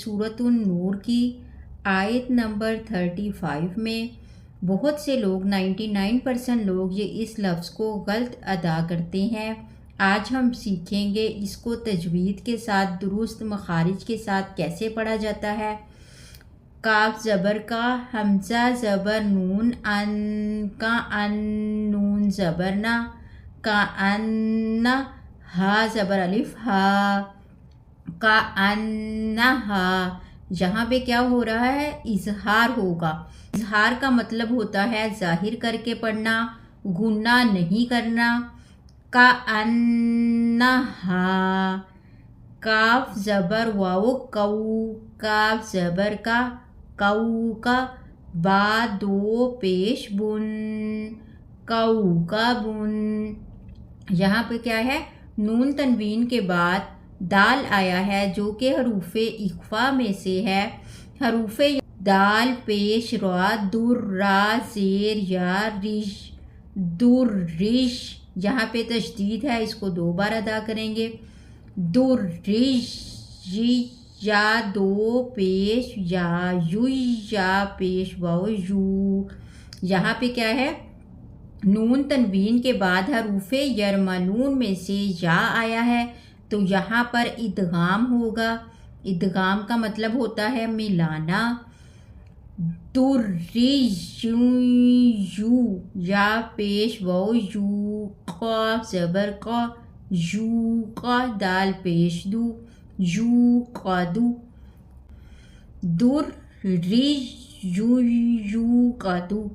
سورۃ النور کی آیت نمبر 35 میں بہت سے لوگ 99% لوگ اس لفظ کو غلط ادا کرتے ہیں۔ آج ہم سیکھیں گے اس کو تجوید کے ساتھ درست مخارج کے ساتھ کیسے پڑھا جاتا ہے۔ کاف زبر کا، حمزہ زبر نون، ان کا ان، نون زبر نا، کا ان، ہا زبر الف ہا، کا ان ہا۔ یہاں پہ کیا ہو رہا ہے؟ اظہار ہوگا۔ اظہار کا مطلب ہوتا ہے ظاہر کر کے پڑھنا، غنہ نہیں کرنا۔ کا ان ہا، کاف زبر واو کو، کاف زبر کا، کو کا، با دو پیش بن، کو کا بن۔ یہاں پہ کیا ہے؟ نون تنوین کے بعد دال آیا ہے جو کہ حروف اخفا میں سے ہے۔ حروف دال پیش را، در، را زیر یا، رش، در رش۔ یہاں پہ تشدید ہے، اس کو 2 بار ادا کریں گے۔ در رش، یا دو پیش یا، یو یا پیش واو یو۔ یہاں پہ کیا ہے؟ نون تنوین کے بعد حروف یرملون میں سے یا آیا ہے تو یہاں پر ادغام ہوگا۔ ادغام کا مطلب ہوتا ہے ملانا۔ یو، یا پیش واو یو، قاف زبر کا، یو کا، دال پیش دو، یو قادو۔ There you قادو۔